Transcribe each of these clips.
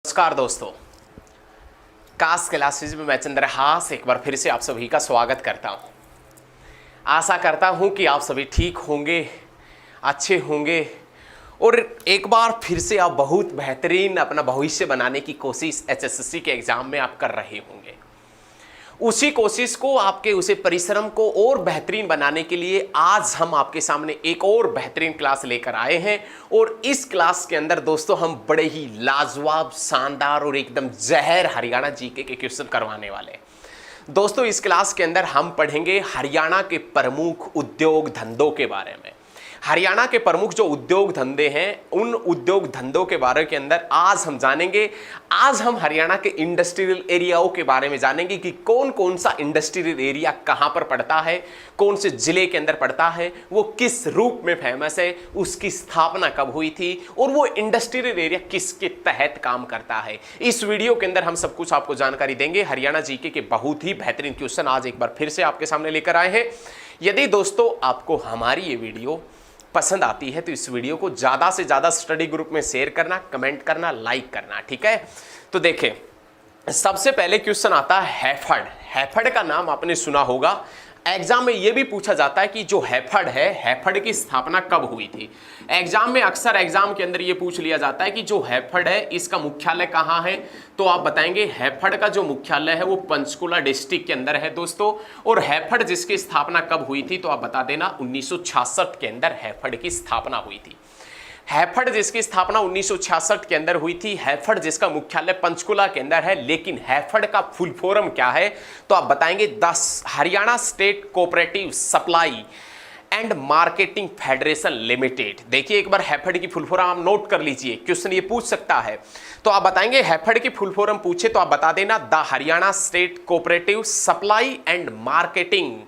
नमस्कार दोस्तों, cast classes में मैं चंद्रहास एक बार फिर से आप सभी का स्वागत करता हूं। आशा करता हूं कि आप सभी ठीक होंगे, अच्छे होंगे और एक बार फिर से आप बहुत बेहतरीन अपना भविष्य बनाने की कोशिश एचएसएससी के एग्जाम में आप कर रहे होंगे। उसी कोशिश को, आपके उसे परिश्रम को और बेहतरीन बनाने के लिए आज हम आपके सामने एक और बेहतरीन क्लास लेकर आए हैं। और इस क्लास के अंदर दोस्तों हम बड़े ही लाजवाब, शानदार और एकदम जहर हरियाणा जीके के क्वेश्चन करवाने वाले हैं। दोस्तों इस क्लास के अंदर हम पढ़ेंगे हरियाणा के प्रमुख उद्योग धंधों के बारे में। हरियाणा के प्रमुख जो उद्योग धंधे हैं, उन उद्योग धंधों के बारे के अंदर आज हम जानेंगे। आज हम हरियाणा के इंडस्ट्रियल एरियाओं के बारे में जानेंगे कि कौन कौन सा इंडस्ट्रियल एरिया कहां पर पड़ता है, कौन से जिले के अंदर पड़ता है, वो किस रूप में फेमस है, उसकी स्थापना कब हुई थी और वो इंडस्ट्रियल एरिया किसके तहत काम करता है। इस वीडियो के अंदर हम सब कुछ आपको जानकारी देंगे। हरियाणा जीके के बहुत ही बेहतरीन क्वेश्चन आज एक बार फिर से आपके सामने लेकर आए हैं। यदि दोस्तों आपको हमारी ये वीडियो पसंद आती है तो इस वीडियो को ज़्यादा से ज़्यादा स्टडी ग्रुप में शेयर करना, कमेंट करना, लाइक करना, ठीक है। तो देखें, सबसे पहले क्वेश्चन आता है हैफर्ड। हैफर्ड का नाम आपने सुना होगा। एग्जाम में यह भी पूछा जाता है कि जो हैफर्ड है, हैफर्ड की स्थापना कब हुई थी। एग्जाम में अक्सर एग्जाम के अंदर यह पूछ लिया जाता है कि जो हैफर्ड है इसका मुख्यालय कहाँ है। तो आप बताएंगे हैफर्ड का जो मुख्यालय है वो पंचकुला डिस्ट्रिक्ट के अंदर है दोस्तों। और हैफर्ड जिसकी स्थापना कब हुई थी तो आप बता देना 1966 के अंदर हैफर्ड की स्थापना हुई थी। हैफर्ड जिसकी स्थापना 1966 के अंदर हुई थी। हैफर्ड जिसका मुख्यालय पंचकुला के अंदर है। लेकिन हैफर्ड का फुल फॉर्म क्या है तो आप बताएंगे Haryana state cooperative supply and marketing federation limited. देखिए एक बार हैफर्ड की फुल फॉर्म आप नोट कर लीजिए, क्वेश्चन ये पूछ सकता है। तो आप बताएंगे हैफर्ड की फुल फॉर्म पूछे तो आप बता देना the Haryana state cooperative supply and marketing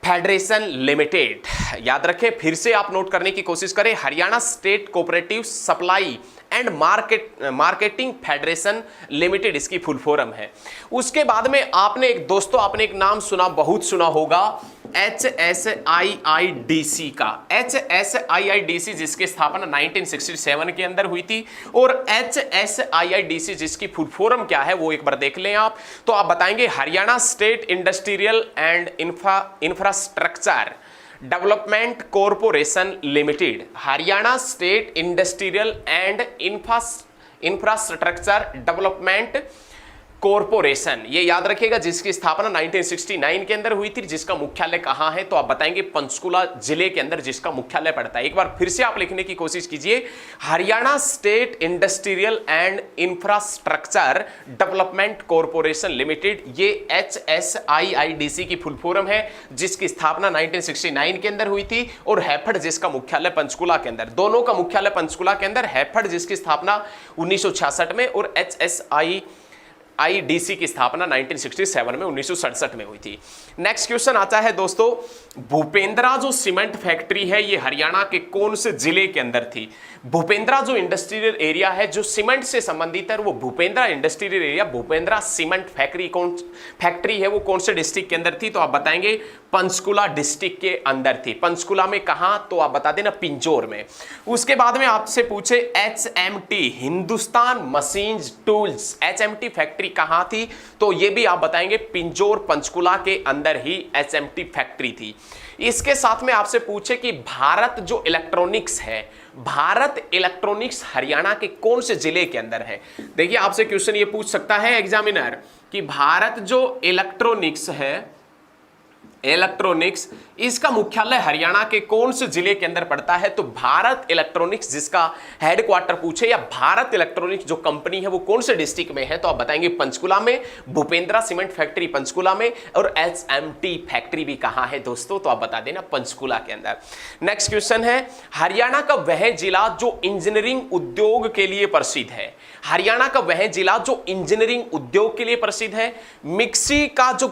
federation limited. याद रखें, फिर से आप नोट करने की कोशिश करें, Haryana state cooperative supply and marketing federation limited इसकी फुल फॉर्म है। उसके बाद में आपने एक नाम सुना, बहुत सुना होगा, HSIIDC का। HSIIDC जिसकी स्थापना 1967 के अंदर हुई थी। और HSIIDC जिसकी फुल फॉर्म क्या है वो एक बार देख लें आप। तो आप बताएंगे Haryana state industrial and infrastructure development corporation limited. Haryana state industrial and infrastructure development corporation, ये याद रखिएगा, जिसकी स्थापना 1969 के अंदर हुई थी। जिसका मुख्यालय कहां है तो आप बताएंगे पंचकुला जिले के अंदर जिसका मुख्यालय पड़ता है। एक बार फिर से आप लिखने की कोशिश कीजिए, Haryana state industrial and infrastructure development corporation limited, ये HSIIDC की फुल फॉर्म है, जिसकी स्थापना 1969 के अंदर हुई थी। और हैफर्ड जिसका मुख्यालय पंचकुला के अंदर, दोनों का मुख्यालय पंचकुला के अंदर। हैफर्ड जिसकी स्थापना 1966 में और HSIIDC की स्थापना 1967 में, 1967 में हुई थी। नेक्स्ट क्वेश्चन आता है दोस्तों, भूपेंद्रा जो सीमेंट फैक्ट्री है ये हरियाणा के कौन से जिले के अंदर थी। भूपेंद्रा जो इंडस्ट्रियल एरिया है जो सीमेंट से संबंधित है, वो भूपेंद्रा इंडस्ट्रियल एरिया, भूपेंद्रा सीमेंट फैक्ट्री है वो कौन से डिस्ट्रिक्ट के अंदर थी तो आप बताएंगे पंचकुला डिस्ट्रिक्ट के अंदर थी। पंचकुला में कहां तो आप बता देना पिंजौर में। उसके बाद में आपसे पूछे HMT Hindustan machines tools, HMT factory कहां थी तो ये भी आप बताएंगे पिंजौर पंचकुला के अंदर ही HMT फैक्ट्री थी। इसके साथ में आपसे पूछे कि भारत जो इलेक्ट्रॉनिक्स है, भारत इलेक्ट्रॉनिक्स हरियाणा के कौन से जिले के अंदर है। देखिए आपसे क्वेश्चन ये पूछ सकता है एग्जामिनर कि भारत जो इलेक्ट्रॉनिक्स है, इलेक्ट्रॉनिक्स, इसका मुख्यालय हरियाणा के कौन से जिले के अंदर पड़ता है तो भारत इलेक्ट्रॉनिक्स जिसका हेडक्वार्टर पूछे या भारत इलेक्ट्रॉनिक्स जो कंपनी है वो कौन से डिस्ट्रिक्ट में है तो आप बताएंगे पंचकुला में। भूपेंद्रा सीमेंट फैक्ट्री पंचकुला में और HMT फैक्ट्री भी कहां है दोस्तों तो आप बता देना पंचकुला के अंदर। नेक्स्ट क्वेश्चन है, हरियाणा का वह जिला जो इंजीनियरिंग उद्योग के लिए प्रसिद्ध है। हरियाणा का वह जिला जो इंजीनियरिंग उद्योग के लिए प्रसिद्ध है। मिक्सी का जो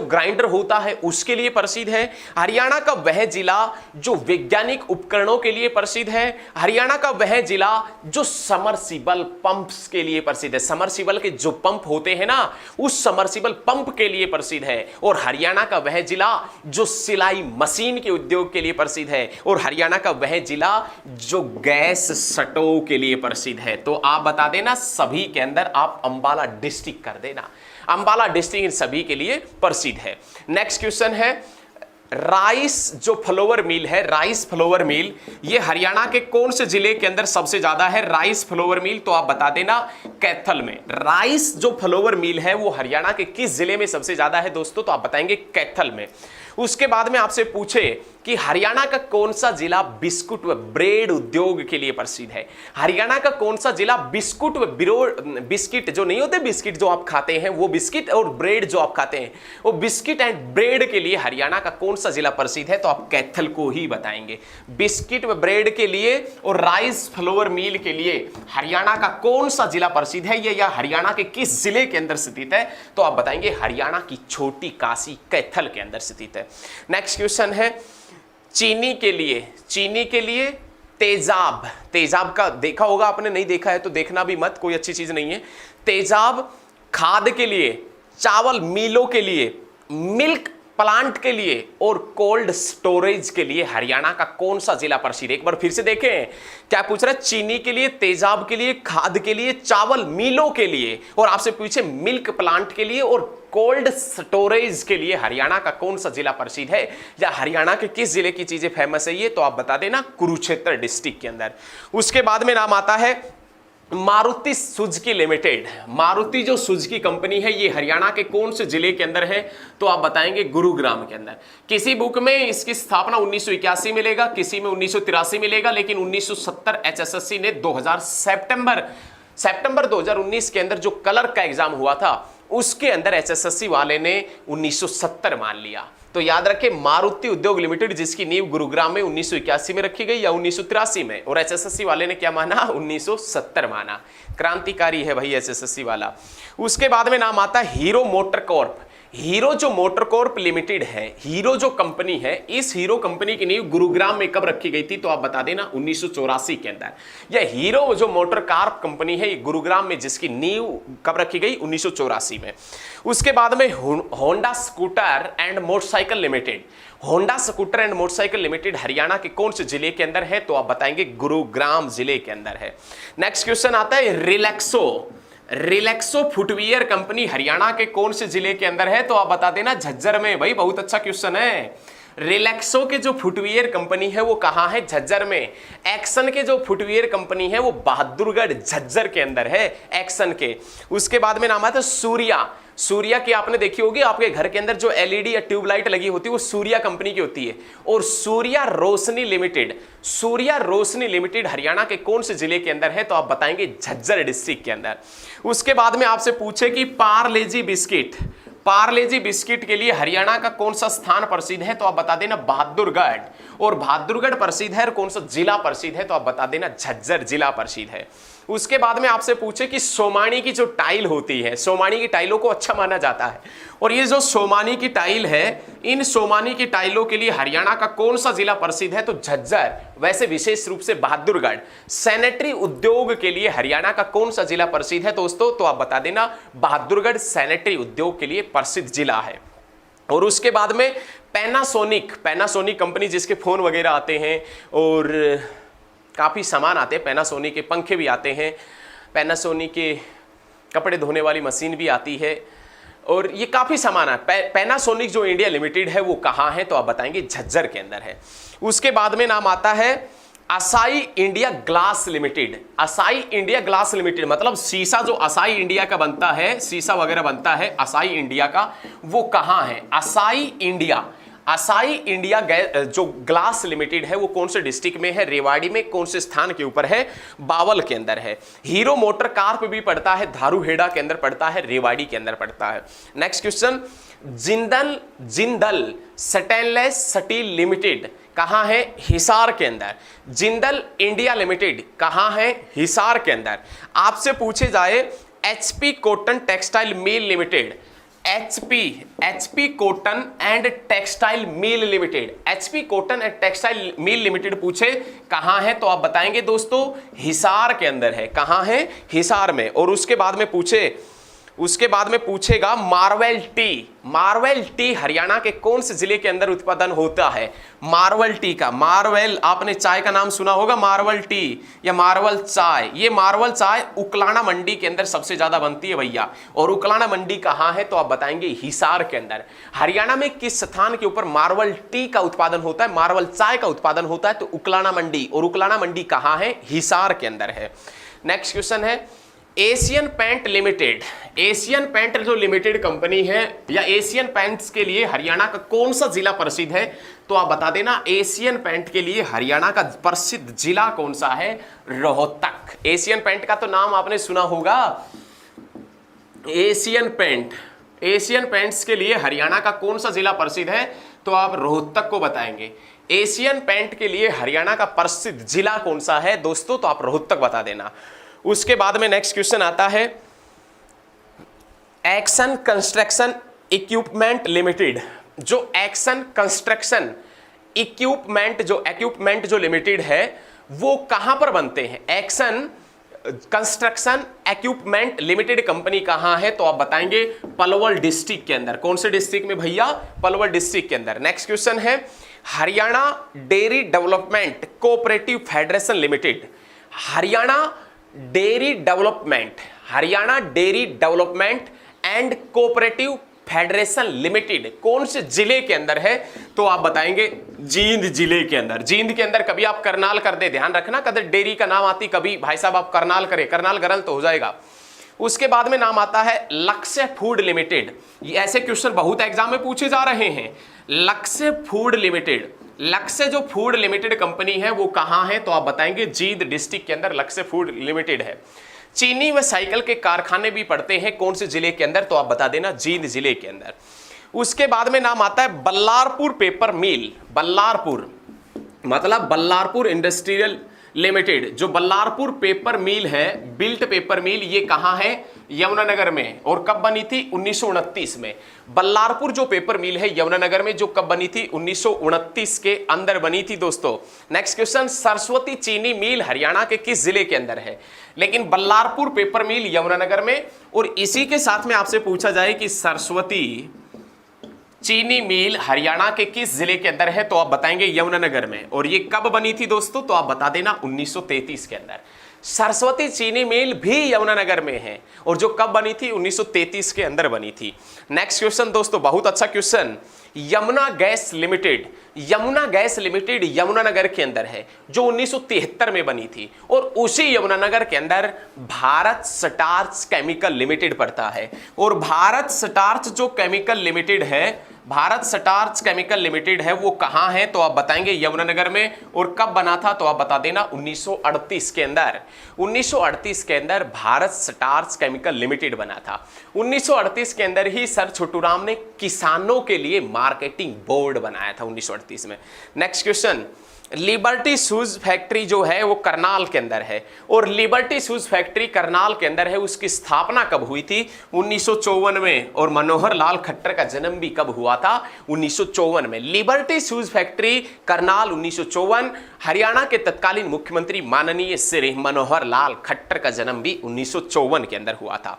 ग्राइंडर होता है उसके लिए प्रसिद्ध है। हरियाणा का वह जिला जो वैज्ञानिक उपकरणों के लिए प्रसिद्ध है। हरियाणा का वह जिला जो समरसीबल पंप्स के लिए प्रसिद्ध है, समरसीबल के जो पंप होते हैं ना, उस समरसीबल पंप के लिए प्रसिद्ध है। और हरियाणा का वह जिला जो सिलाई मशीन के उद्योग के लिए प्रसिद्ध है। और हरियाणा का वह जिला जो गैस स्टोव के लिए प्रसिद्ध है। तो आप बता देना, सभी के अंदर आप अंबाला डिस्ट्रिक्ट कर देना। अंबाला डिस्ट्रिक्ट इन सभी के लिए प्रसिद्ध है। नेक्स्ट क्वेश्चन है, राइस जो फ्लावर मिल है, राइस फ्लावर मिल, ये हरियाणा के कौन से जिले के अंदर सबसे ज्यादा है राइस फ्लावर मिल? तो आप बता देना कैथल में। राइस जो फ्लावर मिल है वो हरियाणा के किस जिले में सबसे ज्यादा है दोस्तों? तो आप बताएंगे कैथल में। उसके बाद में आपसे पूछे कि हरियाणा का कौन सा जिला बिस्कुट व ब्रेड उद्योग के लिए प्रसिद्ध है? हरियाणा का कौन सा जिला बिस्कुट व बिस्किट जो नहीं होते, बिस्किट जो आप खाते हैं वो बिस्किट, और ब्रेड जो आप खाते हैं वो बिस्किट एंड ब्रेड के लिए हरियाणा का कौन सा जिला प्रसिद्ध है? तो आप कैथल को ही बताएंगे। बिस्किट व ब्रेड के लिए और राइस फ्लावर मिल के लिए हरियाणा का कौन सा जिला प्रसिद्ध है, ये या हरियाणा के किस जिले के अंदर स्थित है? तो आप बताएंगे हरियाणा की छोटी काशी कैथल के अंदर स्थित है। नेक्स्ट क्वेश्चन है, चीनी के लिए तेजाब, तेजाब का देखा होगा आपने, नहीं देखा है तो देखना भी मत, कोई अच्छी चीज नहीं है। तेजाब खाद के लिए, चावल मिलों के लिए, मिल्क प्लांट के लिए और कोल्ड स्टोरेज के लिए हरियाणा का कौन सा जिला प्रसिद्ध है? एक बार फिर से देखें, क्या पूछ रहा है? चीनी के लिए, तेजाब के लिए, खाद के लिए, चावल मिलों के लिए, और आपसे पूछे मिल्क प्लांट के लिए और कोल्ड स्टोरेज के लिए हरियाणा का कौन सा जिला प्रसिद्ध है, या हरियाणा के किस जिले की चीजें फेमस है ये? तो आप बता देना कुरुक्षेत्र डिस्ट्रिक्ट के अंदर। उसके बाद में नाम आता है मारुति सुजुकी लिमिटेड। मारुति जो सुजुकी कंपनी है ये हरियाणा के कौन से जिले के अंदर है? तो आप बताएंगे गुरुग्राम के अंदर। किसी बुक में इसकी स्थापना 1981 मिलेगा, किसी में 1983 मिलेगा, लेकिन 1970 एचएसएससी ने सितंबर 2019 के अंदर जो क्लर्क का एग्जाम हुआ था उसके अंदर एचएसएससी वाले ने 1970 मान लिया। तो याद रखें, मारुति उद्योग लिमिटेड जिसकी नींव गुरुग्राम में 1981 में रखी गई या 1983 में, और एचएसएससी वाले ने क्या माना? 1970 माना। क्रांतिकारी है भाई एचएसएससी वाला। उसके बाद में नाम आता है हीरो मोटर कॉर्प। हीरो जो मोटर कॉर्प लिमिटेड है, हीरो जो कंपनी है, इस हीरो कंपनी की नींव गुरुग्राम में कब रखी गई थी? तो आप बता देना 1984 के अंदर। यह हीरो जो मोटर कॉर्प कंपनी है ये गुरुग्राम में जिसकी नींव कब रखी गई? 1984 में। उसके बाद में Honda scooter and motorcycle limited. Honda scooter and motorcycle limited Haryana के कौन से जिले के अंदर है? तो आप बताएंगे गुरुग्राम जिले के अंदर है। नेक्स्ट क्वेश्चन आता है रिलैक्सो फुटवियर कंपनी हरियाणा के कौन से जिले के अंदर है? तो आप बता देना झज्जर में। भाई बहुत अच्छा क्वेश्चन है। रिलैक्सो के जो फुटवियर कंपनी है वो कहां है? झज्जर में। एक्शन के जो फुटवियर कंपनी है वो बहादुरगढ़ झज्जर के अंदर है, एक्शन के। उसके बाद में नाम आता है सूर्या की आपने देखी होगी, आपके घर के अंदर जो एलईडी या ट्यूबलाइट लगी होती है वो सूर्या कंपनी की होती है। और सूर्या रोशनी लिमिटेड हरियाणा के कौन से जिले के अंदर है? तो आप बताएंगे झज्जर डिस्ट्रिक्ट के अंदर। उसके बाद में आपसे पूछे कि पार्लेजी बिस्किट के लिए हरियाणा का कौन सा स्थान प्रसिद्ध है? तो आप बता देना बहादुरगढ़। और बहादुरगढ़ प्रसिद्ध है और कौन सा जिला प्रसिद्ध है? तो आप बता देना झज्जर जिला प्रसिद्ध है। उसके बाद में आपसे पूछे कि सोमानी की जो टाइल होती है, सोमानी की टाइलों को अच्छा माना जाता है, और ये जो सोमानी की टाइल है, इन सोमानी की टाइलों के लिए हरियाणा का कौन सा जिला प्रसिद्ध है? तो झज्जर। वैसे विशेष रूप से बहादुरगढ़। सैनिटरी उद्योग के लिए हरियाणा का कौन सा जिला प्रसिद्ध है दोस्तों? तो आप बता देना बहादुरगढ़ सैनिटरी उद्योग के लिए प्रसिद्ध जिला है। और उसके बाद में पैनासोनिक कंपनी जिसके फोन वगैरह आते हैं और काफ़ी सामान आते हैं, पैनासोनिक के पंखे भी आते हैं, पैनासोनिक के कपड़े धोने वाली मशीन भी आती है, और ये काफ़ी सामान है। पैनासोनिक जो इंडिया लिमिटेड है वो कहाँ है? तो आप बताएंगे झज्जर के अंदर है। उसके बाद में नाम आता है acai India glass limited. Acai India glass limited मतलब शीशा जो असाई इंडिया का बनता है, शीशा वगैरह बनता है असाई इंडिया का, वो कहाँ है? असाई इंडिया जो ग्लास लिमिटेड है वो कौन से डिस्ट्रिक्ट में है? रेवाड़ी में। कौन से स्थान के ऊपर है? बावल के अंदर है। हीरो मोटर कॉर्प भी पड़ता है धारूहेड़ा के अंदर पड़ता है, रेवाड़ी के अंदर पड़ता है। Next question, Jindal stainless steel limited कहां है? हिसार के अंदर। जिंदल इंडिया लिमिटेड कहां है? हिसार के अंदर। आपसे पूछे जाए HP cotton textile mill limited, HP cotton and textile mill limited, HP cotton and textile mill limited पूछे कहां है तो आप बताएंगे दोस्तों हिसार के अंदर है। कहां है? हिसार में। और उसके बाद में पूछेगा marvel T, marvel T Haryana के कौन से जिले के अंदर उत्पादन होता है? मार्वेल टी का, मार्वेल आपने चाय का नाम सुना होगा, मार्वेल टी या मार्वेल चाय। ये मार्वेल चाय उकलाना मंडी के अंदर सबसे ज्यादा बनती है भैया। और उकलाना मंडी कहां है तो आप बताएंगे हिसार के अंदर। हरियाणा में किस स्थान के ऊपर मार्वेल टी का उत्पादन होता है, मार्वेल चाय का उत्पादन होता है? तो उकलाना मंडी। और उकलाना मंडी कहां है? हिसार के अंदर है। नेक्स्ट क्वेश्चन है Asian Paint Limited, Asian Paint जो लिमिटेड कंपनी है या एशियन पेंट्स के लिए हरियाणा का कौन सा जिला प्रसिद्ध है? तो आप बता देना एशियन पेंट के लिए हरियाणा का प्रसिद्ध जिला कौन सा है? रोहतक। एशियन पेंट का तो नाम आपने सुना होगा, एशियन पेंट। एशियन पेंट्स के लिए हरियाणा का कौन सा जिला प्रसिद्ध है? तो आप रोहतक को बताएंगे। एशियन पेंट के लिए हरियाणा का प्रसिद्ध जिला कौन सा है दोस्तों? तो आप रोहतक बता देना। उसके बाद में नेक्स्ट क्वेश्चन आता है एक्शन कंस्ट्रक्शन इक्विपमेंट लिमिटेड, जो एक्शन कंस्ट्रक्शन इक्विपमेंट जो लिमिटेड है वो कहां पर बनते हैं? Action construction equipment limited company कहां है? तो आप बताएंगे पलवल डिस्ट्रिक्ट के अंदर। कौन से डिस्ट्रिक्ट में भैया? पलवल डिस्ट्रिक्ट के अंदर। नेक्स्ट क्वेश्चन है Haryana dairy development cooperative federation limited, Haryana dairy development and cooperative federation limited कौन से जिले के अंदर है? तो आप बताएंगे जींद जिले के अंदर। जींद के अंदर कभी आप करनाल कर दे, ध्यान रखना, कभी डेयरी का नाम आती, कभी भाई साहब आप करनाल करें, करनाल गरल तो हो जाएगा। उसके बाद में नाम आता है लक्ष्य फूड लिमिटेड। ये ऐसे क्वेश्चन बहुत एग्जाम में पूछे जा रहे हैं। लक्ष्य फूड लिमिटेड, लक्ष्य जो फूड लिमिटेड कंपनी है वो कहां है? तो आप बताएंगे जींद डिस्ट्रिक्ट के अंदर लक्ष्य फूड लिमिटेड है। चीनी व साइकिल के कारखाने भी पड़ते हैं कौन से जिले के अंदर? तो आप बता देना जींद जिले के अंदर। उसके बाद में नाम आता है बल्लारपुर पेपर मिल, बल्लारपुर मतलब बल्लारपुर इंडस्ट्रियल लिमिटेड। जो बल्लारपुर पेपर मिल है, बिल्ट पेपर मिल, ये कहां है? यमुनानगर में। और कब बनी थी? 1929 में। बल्लारपुर जो पेपर मिल है यमुनानगर में, जो कब बनी थी? 1929 के अंदर बनी थी दोस्तों। नेक्स्ट क्वेश्चन सरस्वती चीनी मिल हरियाणा के किस जिले के अंदर है? लेकिन बल्लारपुर पेपर मिल यमुनानगर में। और इसी के साथ में आपसे पूछा जाए कि सरस्वती चीनी मिल हरियाणा के किस जिले के अंदर है? तो आप बताएंगे यमुनानगर में। और ये कब बनी थी दोस्तों? तो आप बता देना 1933 के अंदर। सरस्वती चीनी मिल भी यमुनानगर में है और जो कब बनी थी? 1933 के अंदर बनी थी। नेक्स्ट क्वेश्चन दोस्तों, बहुत अच्छा question, Yamuna gas limited, Yamuna gas limited Yamunanagar के अंदर है जो 1973 में बनी थी। और उसी यमुनानगर के अंदर भारत स्टार्च केमिकल लिमिटेड पड़ता है। और भारत स्टार्च जो केमिकल लिमिटेड है, भारत स्टार्च केमिकल लिमिटेड है, वो कहां है? तो आप बताएंगे यमुनानगर में। और कब बना था? तो आप बता देना 1938 के अंदर। 1938 के अंदर भारत स्टार्च केमिकल लिमिटेड बना था। 1938 के अंदर ही सर छोटूराम ने किसानों के लिए मार्केटिंग बोर्ड बनाया था 1938 में। Next question, liberty shoes factory जो है वो करनाल के अंदर है। और लिबर्टी शूज फैक्ट्री करनाल के अंदर है, उसकी स्थापना कब हुई थी? 1954 में। और मनोहर लाल खट्टर का जन्म भी कब हुआ था? 1954 में। Liberty shoes factory Karnal 1954। Haryana के तत्कालीन मुख्यमंत्री माननीय श्री मनोहर लाल खट्टर का जन्म भी 1954 के अंदर हुआ था।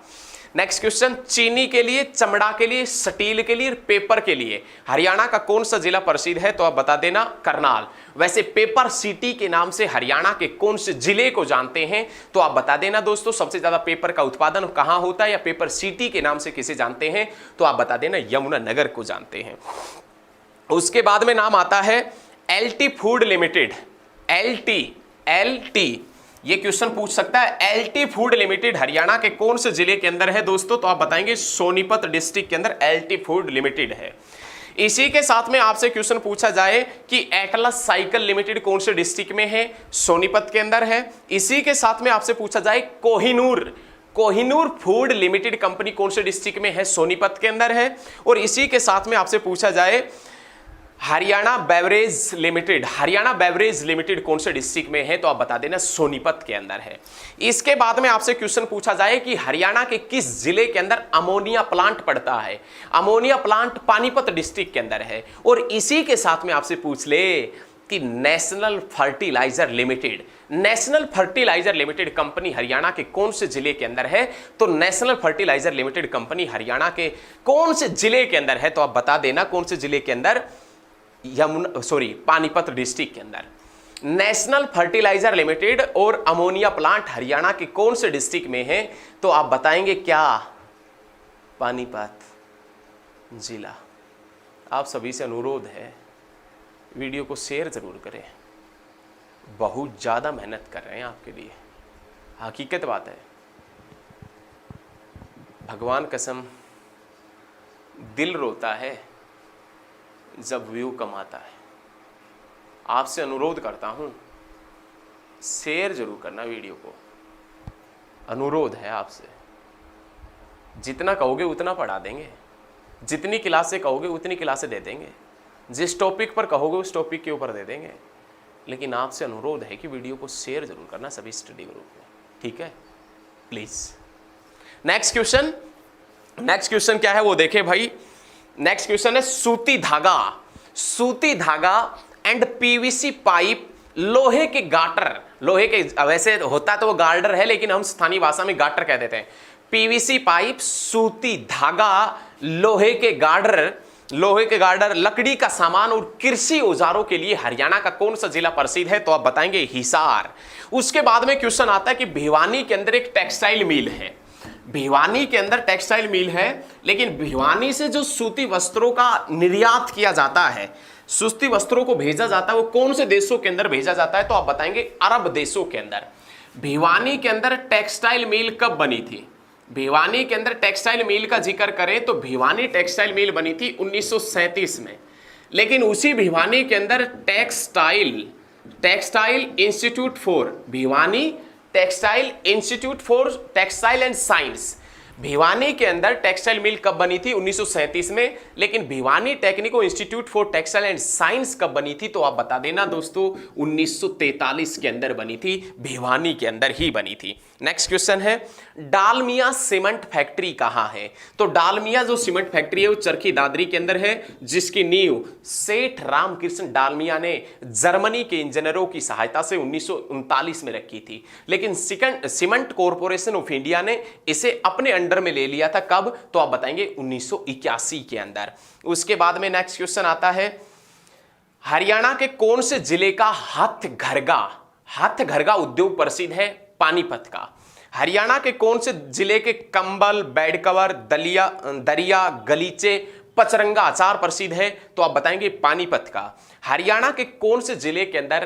नेक्स्ट क्वेश्चन, चीनी के लिए, चमड़ा के लिए, स्टील के लिए, पेपर के लिए हरियाणा का कौन सा जिला प्रसिद्ध है? तो आप बता देना करनाल। वैसे पेपर सिटी के नाम से हरियाणा के कौन से जिले को जानते हैं? तो आप बता देना दोस्तों, सबसे ज्यादा पेपर का उत्पादन कहां होता है या पेपर सिटी के नाम से किसे जानते हैं? तो आप बता देना यमुनानगर को जानते हैं। उसके बाद में नाम आता है एलटी फूड लिमिटेड, एलटी ये क्वेश्चन पूछ सकता है। एलटी फूड लिमिटेड हरियाणा के कौन से जिले के अंदर है दोस्तों? तो आप बताएंगे सोनीपत डिस्ट्रिक्ट के अंदर एलटी फूड लिमिटेड है। इसी के साथ में आपसे क्वेश्चन पूछा जाए कि एटलस साइकिल लिमिटेड कौन से डिस्ट्रिक्ट में है? सोनीपत के अंदर है। इसी के साथ में आपसे पूछा जाए कोहिनूर फूड लिमिटेड कंपनी कौन से डिस्ट्रिक्ट में है? सोनीपत के अंदर है। और इसी के साथ में आपसे पूछा जाए Haryana beverage limited, Haryana beverage limited कौन से डिस्ट्रिक्ट में है? तो आप बता देना सोनीपत के अंदर है। इसके बाद में आपसे क्वेश्चन पूछा जाए कि हरियाणा के किस जिले के अंदर अमोनिया प्लांट पड़ता है? अमोनिया प्लांट पानीपत डिस्ट्रिक्ट के अंदर है। और इसी के साथ में आपसे पूछ ले कि National Fertilizer Limited, National Fertilizer Limited company Haryana के कौन से जिले के अंदर है? तो National Fertilizer Limited company Haryana के कौन से जिले के अंदर है? तो आप बता देना कौन से जिले के अंदर? पानीपत डिस्ट्रिक्ट के अंदर। नेशनल फर्टिलाइजर लिमिटेड और अमोनिया प्लांट हरियाणा के कौन से डिस्ट्रिक्ट में है? तो आप बताएंगे क्या? पानीपत जिला। आप सभी से अनुरोध है वीडियो को शेयर जरूर करें, बहुत ज्यादा मेहनत कर रहे हैं आपके लिए, हकीकत बात है। भगवान कसम दिल रोता है जब व्यू कम आता है। आपसे अनुरोध करता हूं शेयर जरूर करना वीडियो को, अनुरोध है आपसे। जितना कहोगे उतना पढ़ा देंगे, जितनी क्लासें कहोगे उतनी क्लासें दे देंगे, जिस टॉपिक पर कहोगे उस टॉपिक के ऊपर दे देंगे। लेकिन आपसे अनुरोध है कि वीडियो को शेयर जरूर करना सभी स्टडी ग्रुप में, ठीक है? प्लीज। नेक्स्ट क्वेश्चन क्या है वो देखें भाई। नेक्स्ट क्वेश्चन है सूती धागा, सूती धागा एंड पीवीसी पाइप, लोहे के गाटर, लोहे के वैसे होता तो वो गार्डर है लेकिन हम स्थानीय भाषा में गाटर कह देते हैं। पीवीसी पाइप, सूती धागा, लोहे के गार्डर, लकड़ी का सामान और कृषि औजारों के लिए हरियाणा का कौन सा जिला प्रसिद्ध है? तो आप बताएंगे हिसार। उसके बाद में क्वेश्चन आता है कि भिवानी के अंदर एक टेक्सटाइल मिल है, भिवानी के अंदर टेक्सटाइल मिल है, लेकिन भिवानी से जो सूती वस्त्रों का निर्यात किया जाता है, सूती वस्त्रों को भेजा जाता है, वो कौन से देशों के अंदर भेजा जाता है? तो आप बताएंगे अरब देशों के अंदर। भिवानी के अंदर टेक्सटाइल मिल कब बनी थी? भिवानी के अंदर टेक्सटाइल मिल का जिक्र करें तो भिवानी टेक्सटाइल मिल बनी थी 1937 में, लेकिन उसी भिवानी के अंदर textile institute for Bhiwani, textile institute for textile and science, Bhiwani के अंदर टेक्सटाइल मिल कब बनी थी? 1937 में। लेकिन भिवानी टेक्निको institute for textile and science कब बनी थी? तो आप बता देना दोस्तों 1943 के अंदर बनी थी, भिवानी के अंदर ही बनी थी। नेक्स्ट क्वेश्चन है डालमिया सीमेंट फैक्ट्री कहां है? तो डालमिया जो सीमेंट फैक्ट्री है वो चरखी दादरी के अंदर है, जिसकी नींव सेठ रामकृष्ण डालमिया ने जर्मनी के इंजीनियरों की सहायता से 1939 में रखी थी। लेकिन सीमेंट कॉर्पोरेशन ऑफ इंडिया ने इसे अपने अंडर में ले लिया था। कब? तो आप बताएंगे 1981 के अंदर। उसके बाद में नेक्स्ट क्वेश्चन आता है हरियाणा के कौन से जिले का हथकरघा उद्योग प्रसिद्ध है? पानीपत का। हरियाणा के कौन से जिले के कंबल, बेड कवर, दरिया, गलीचे, पचरंगा अचार प्रसिद्ध है? तो आप बताएंगे पानीपत का। हरियाणा के कौन से जिले के अंदर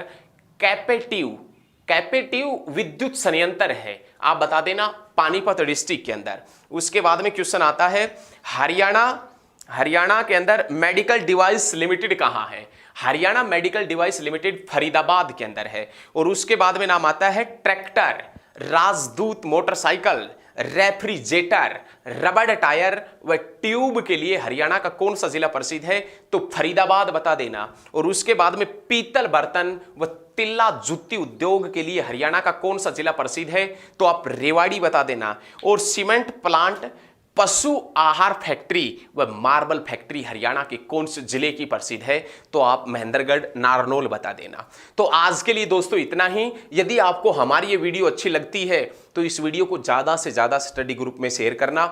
कैपेटिव विद्युत संयंत्र है? आप बता देना पानीपत डिस्ट्रिक्ट के अंदर। उसके बाद में क्वेश्चन आता है हरियाणा के अंदर मेडिकल डिवाइस लिमिटेड कहां है? Haryana medical device limited Faridabad के अंदर है। और उसके बाद में नाम आता है ट्रैक्टर, राजदूत मोटरसाइकिल, रेफ्रिजरेटर, रबड़ टायर व ट्यूब के लिए हरियाणा का कौन सा जिला प्रसिद्ध है? तो फरीदाबाद बता देना। और उसके बाद में पीतल बर्तन व तिल्ला जुत्ती उद्योग के लिए हरियाणा का कौन सा जिला प्रसिद्ध है? तो आप रेवाड़ी बता देना। और सीमेंट प्लांट, पशु आहार फैक्ट्री व मार्बल फैक्ट्री हरियाणा के कौन से जिले की प्रसिद्ध है? तो आप महेंद्रगढ़, नारनौल बता देना। तो आज के लिए दोस्तों इतना ही। यदि आपको हमारी ये वीडियो अच्छी लगती है तो इस वीडियो को ज़्यादा से ज़्यादा स्टडी ग्रुप में शेयर करना।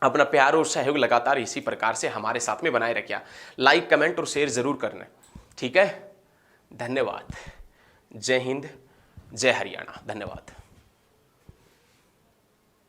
अपना प्यार और सहयोग लगातार इसी प्रकार से हमारे साथ में बनाए रखिए। लाइक, कमेंट और शेयर जरूर करना, ठीक है? धन्यवाद। जय हिंद, जय हरियाणा। धन्यवाद।